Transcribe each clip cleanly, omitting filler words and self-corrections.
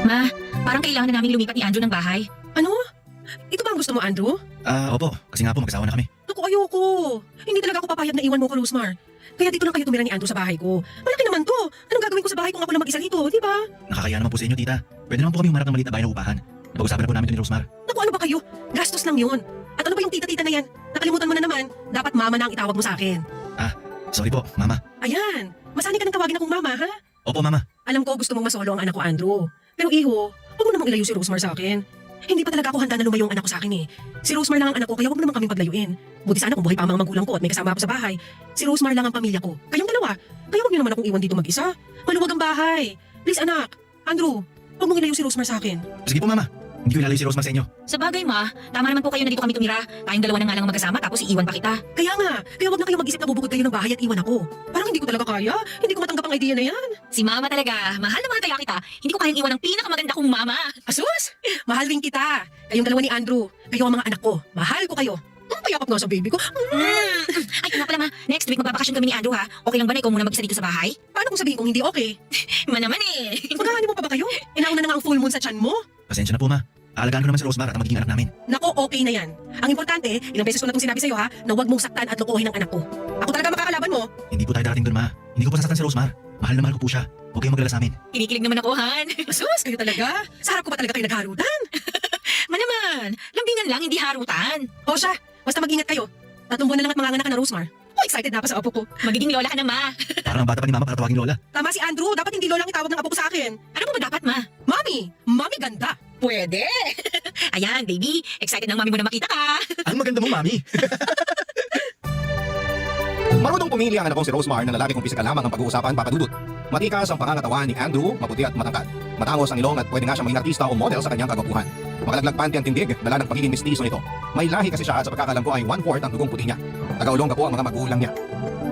Ma, parang kailangan na namin lumipat ni Andrew ng bahay. Ano? Ito ba ang gusto mo, Andrew? Opo. Kasi nga po, mag-asawa na kami. Naku, ayoko. Hindi talaga ako papayag na iwan mo ko, Rosemar. Kaya dito lang kayo tumira ni Andrew sa bahay ko. Malaki naman to. Anong gagawin ko sa bahay kung ako lang mag-isa dito, di ba? Nakakaya naman po sa inyo, tita. Pwede naman po kami humarap ng maliit na bahay na upahan. Napag-usapan na po namin ito ni Rosmar. Naku, ano ba kayo? Gastos lang yun. At ano ba yung tita-tita na yan? Nakalimutan mo na naman. Dapat mama na ang itawag mo sa akin. Sorry po, mama. Ayan. Masanay ka ng tawagin akong mama, ha? Opo, mama. Alam ko gusto mong masolo ang anak ko, Andrew. Pero iho, huwag mo namang ilayo si Rosemar sa akin. Hindi pa talaga ako handa na lumayo ang anak ko sa akin eh. Si Rosemar lang ang anak ko kaya huwag mo naman kaming paglayuin. Buti sana kung buhay pa ang mga magulang ko at may kasama ako sa bahay. Si Rosemar lang ang pamilya ko. Kayong dalawa. Kaya huwag niyo naman akong iwan dito mag-isa. Maluwag ang bahay. Please anak. Andrew, huwag mong ilayo si Rosemar sa akin. Sige po, mama. Hindi ko ilalayo si Rosmar sa inyo. Sa bagay, Ma, tama naman po kayo na dito kami tumira. Tayong dalawa na nga lang ang magkasama tapos iiwan pa kita. Kaya nga, kaya huwag na kayo mag-isip na bubukod kayo ng bahay at iwan ako. Parang hindi ko talaga kaya. Hindi ko matanggap ang idea na yan. Si Mama talaga, mahal na mahal kaya kita. Hindi ko kayang iwan ang pinakamaganda kong mama. Asus! Mahal rin kita. Kayong dalawa ni Andrew. Kayo ang mga anak ko. Mahal ko kayo. Ang payakap nga sa baby ko. Ay, nga pala, Ma, next week magbabakasyon kami ni Andrew, ha? Okay lang ba na ikaw muna mag-isa dito sa bahay? Paano kung sabihin kong hindi okay? Ma naman eh. Magkakani mo pa ba kayo? Inauna na nga ang full moon sa tiyan mo. Pasensya na po, ma. Aalagaan ko naman si Rosmar at ang magiging anak namin. Nako, okay na yan. Ang importante, ilang beses ko na itong sinabi sa'yo ha, na huwag mong saktan at lokohin ang anak ko. Ako talaga makakalaban mo. Hindi po tayo darating doon, ma. Hindi ko pa nasasaktan si Rosmar. Mahal na mahal ko po siya. Huwag kayong magalala sa amin. Kinikilig naman ako, Han. Sus, kayo talaga. Sa harap ko pa talaga kayo nagharutan. Ma naman, lambingan lang, hindi harutan. O siya, basta mag-ingat kayo. 3 buwan na lang at manganganak ka na, Rosemar. Oh, excited na ako sa apo ko. Magiging lola ka na, Ma. Parang ang bata pa ni mama para tawagin lola. Tama si Andrew, dapat hindi lola ang itawag ng apo ko sa akin. Ano mo ba dapat, Ma? Mami! Mami ganda! Pwede. Ayan, baby. Excited ng mami mo na makita ka. Ang maganda mong mami. Marunong pumili ang anak kong si Rosmar na lalaki kung pisikal lamang ang pag-uusapan, papadudot. Matikas ang pangangatawan ni Andrew, maputi at matangkad. Matangos ang ilong at pwede nga siyang maging artista o model sa kanyang kagwapuhan. Makalaglag panty ang tindig, dala ng pagiging mistiso nito. May lahi kasi siya at sa pagkakalam ko ay 1/4 ang dugong puti niya. Taga-Olonga po ang mga magulang niya.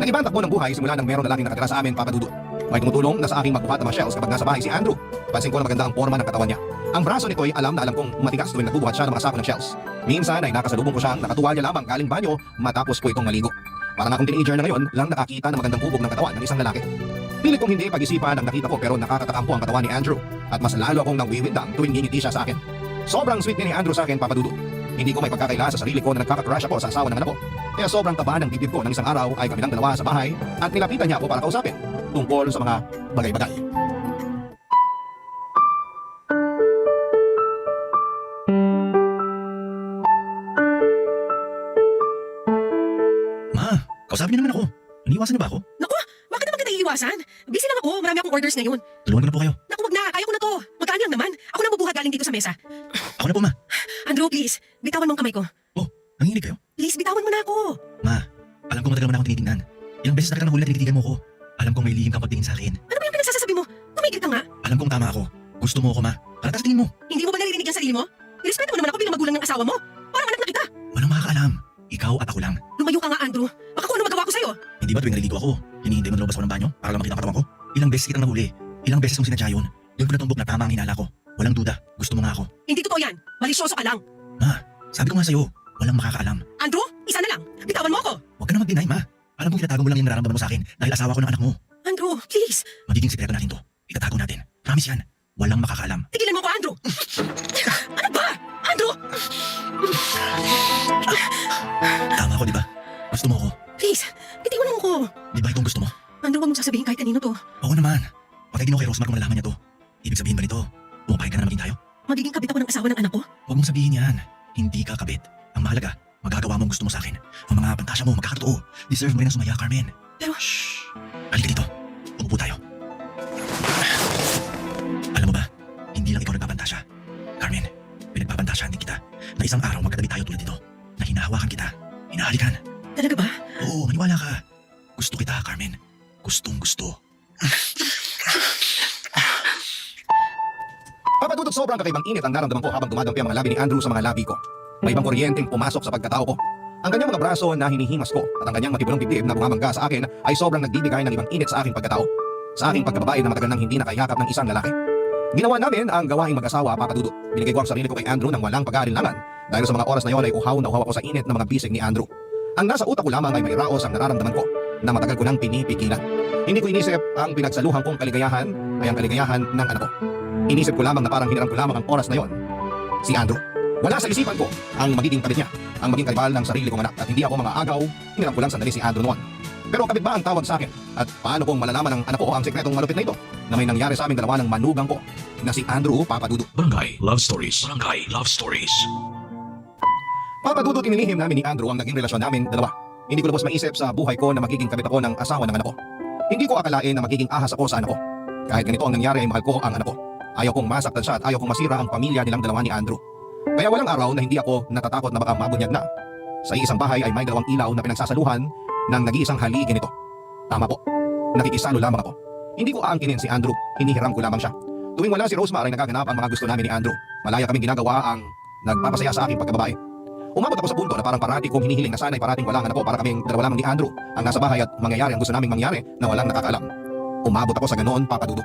Nag-ibang takbo ng buhay simula nang meron lalaking nakatira sa amin, papadudot. May tumutulong na sa aking magbuhat ng mga shells kapag nasa bahay si Andrew. Pansin ko na maganda ang forma ng katawan niya. Ang braso nito ay alam na alam kong matigas tuwing nagbubuhat siya ng mga sako ng shells. Minsan ay nakasalubong ko siyang nakatuwalya lamang galing banyo matapos po itong maligo. Parang akong teenager na ngayon lang nakakita ng magandang hubog ng katawan ng isang lalaki. Pilit kong hindi pag-isipan ang nakita ko pero nakakatampo ang katawan ni Andrew at mas lalo akong nawiwindang tuwing ngingiti siya sa akin. Sobrang sweet ni Andrew sa akin, papadudot. Hindi ko may pagkakaila sa sarili ko na nagkaka-crush ako sa asawa ng anak ko. Kaya sobrang taba ng bibig ko ng isang araw ay kami lang dalawa sa bahay at nilapitan niya ako para kausapin tungkol sa mga bagay-bagay. Ma, kausapin niyo naman ako. Iniwasan niyo ba ako? Naku, bakit naman kita iiwasan? Busy lang ako, marami akong orders ngayon. Tulungan ko na po kayo. Naku, wag na, kaya ko na to. Magkaan lang naman. Ako na bubuhat galing dito sa mesa. Ako na po, ma. Andrew, please, bitawan mo ang kamay ko. Nanginginig kayo? Please, bitawan mo na ako. Ma, alam ko matagal mo na akong tinitingnan. Ilang beses na kita nahuli na tinititigan mo ko. Alam kong may lihim kang pagtingin sa akin. Ano ba yung pinagsasabi mo? Tumigil ka nga. Alam kong tama ako. Gusto mo ako, ma. Kalata sa tingin mo. Hindi mo ba naririnig ang sarili mo? Irespeto mo naman ako bilang magulang ng asawa mo. Parang anak na kita. Walang makakaalam. Ikaw at ako lang. Lumayo ka nga, Andrew. Baka kung ano magawa ko sa'yo. Hindi ba tuwing naliligo ako, hinihintay mo na lumabas ako ng banyo para lang makita ang katawan ko? Ilang beses kitang nahuli. Ilang beses kong sinadya yun. Doon ko natumbok na tama ang hinala ko. Walang duda. Gusto mo nga ako. Hindi totoo yan. Malisyoso ka lang. Sabi ko nga sa'yo, walang makakaalam. Andrew, isa na lang. Bitawan mo ako. Huwag ka na mag-deny, ma. Alam kong tinatago mo lang yung nararamdaman mo sa akin dahil asawa ko ng anak mo. Andrew, please. Magiging sikreto natin to. Itatago natin. Promise yan. Walang makakaalam. Tigilan mo ako, Andrew. Ano ba? Andrew! Tama ako, di ba? Gusto mo ako. Please, bitiwan mo ako. Di ba itong gusto mo? Andrew, huwag mong sasabihin kahit kanino to. Oo naman. Patay din ako kay Rosmar kung nalaman niya to. Ibig sabihin ba nito? Pumapayag ka na maging tayo? Magiging kabit ako ng asawa ng anak ko. Huwag mong sabihin yan. Hindi ka kabit. Ang mahalaga, magagawa mo ang gusto mo sa akin. Ang mga pantasya mo, magkakatotoo. Deserve mo rin ang sumaya, Carmen. Pero, Shhh! Halika dito. Umupo tayo. Alam mo ba, hindi lang ikaw nagpapantasya. Carmen, pinagpapantasyahan din kita na isang araw magkatabi tayo tulad dito. Na hinahawakan kita, hinahalikan. talaga ba? Oo, maniwala ka. Gusto kita, Carmen. Gustong gusto. Papadudot sobrang kakaibang init ang naramdaman ko habang dumadampi ang mga labi ni Andrew sa mga labi ko. May ibang kuryenteng pumasok sa pagkatao ko. Ang kanyang mga braso na hinihimas ko at ang kanyang matibulong bibig na bumamangga sa akin ay sobrang nagbibigay ng ibang init sa aking pagkatao. Sa aking pagkababae na matagal nang hindi nakayakap ng isang lalaki. Ginawa namin ang gawaing mag-asawa, papadudot. Binigay ko ang sarili ko kay Andrew ng walang pag-aalinlangan dahil sa mga oras na yon ay uhaw na uhaw ako sa init ng mga bisig ni Andrew. Ang nasa utak ko lamang ay may raos ang nararamdaman ko na matagal ko nang pinipigilan. Hindi ko inisip ang pinagsaluhan kong kaligayahan ay ang kaligayahan ng anak ko. Inisip ko lamang na parang hiniram ko lamang ang oras na yon. Si Andrew. Wala sa isipan ko ang magiging kabit niya, ang maging karibal ng sarili kong anak at hindi ako mga agaw, hiniram ko lang sandali si Andrew noon. Pero kabit ba ang tawag sa akin? At paano kong malalaman ng anak ko ang sekretong malupit na ito na may nangyari sa aming dalawa ng manugang ko na si Andrew Papa Dudut. Barangay Love Stories. Barangay Love Stories. Papa Dudut, inilihim namin ni Andrew ang naging relasyon namin dalawa. Hindi ko lubos maisip sa buhay ko na magiging kabit ako ng asawa ng anak ko. Hindi ko akalain na magiging ahas ako sa anak ko. Kahit ganito ang nangyari ay mahal ko ang anak ko. Ayaw kong masaktan siya at ayaw kong masira ang pamilya nilang dalawa ni Andrew. Kaya walang araw na hindi ako natatakot na baka mabunyag na. Sa isang bahay ay may dalawang ilaw na pinagsasaluhan ng nag-iisang haligi nito. Tama po. Nakikisalo lamang ako. Hindi ko aangkinin si Andrew, hinihiram ko lamang siya. Tuwing wala si Rosemar ay nagaganap ang mga gusto namin ni Andrew. Malaya kaming ginagawa ang nagpapasaya sa aking pagkababae. Umabot ako sa punto na parang parati kong hinihiling na sana'y parating wala ang anak ko para kaming dalawa lamang ni Andrew ang nasa bahay at mangyayari ang gusto naming mangyari na walang nakakaalam. Umabot ako sa ganoon, Papa Dudut.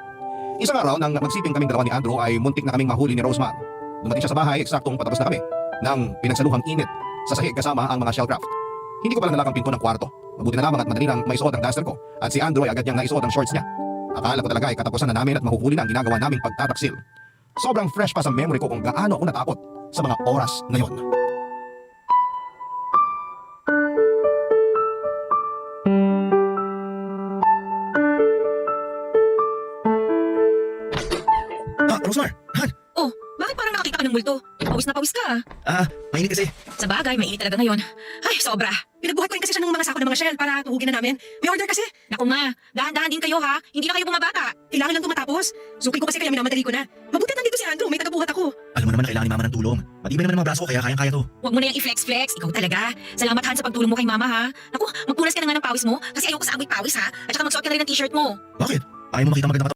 Isang araw nang magsiping kaming dalawa ni Andrew ay muntik na kaming mahuli ni Rosemar. Dumating siya sa bahay, eksaktong patapos na kami ng pinagsaluhang init sa sahig kasama ang mga shellcraft. Hindi ko pala nalakang pinto ng kwarto. Mabuti na lamang at madali nang maisuot ang duster ko at si Andrew ay agad niyang naisuot ang shorts niya. Akala ko talaga ay katapusan na namin at mahuhuli na ang ginagawa naming pagtataksil. Sobrang fresh pa sa memory ko kung gaano ako natakot sa mga oras na yon. Rosemar! Han! Oh, bakit parang nakakita ka ng multo? Pawis na pawis ka ah. Mainit kasi. Sa bagay, mainit talaga ngayon. Ay, sobra. Pinagbuhat ko rin kasi siya ng mga sako ng mga shell para tuhugin na namin. May order kasi. Naku nga, dahan-dahan din kayo ha. Hindi na kayo bumabata. Kailangan lang tumatapos. Suki ko kasi kaya minamadali ko na. Mabuti nandito si Andrew, may tagabuhat ako. Alam mo naman na kailangan ni Mama ng tulong. Matibay naman ang mga braso ko kaya kayang-kaya to. Huwag mo na yung i-flex-flex. Ikaw talaga. Salamat Han sa pagtulong mo kay mama ha. Naku, magpunas ka na nga ng pawis mo kasi ayoko sa amoy pawis ha. At saka magsuot ka na rin ng t-shirt mo. Bakit? Ayaw mo makita magandang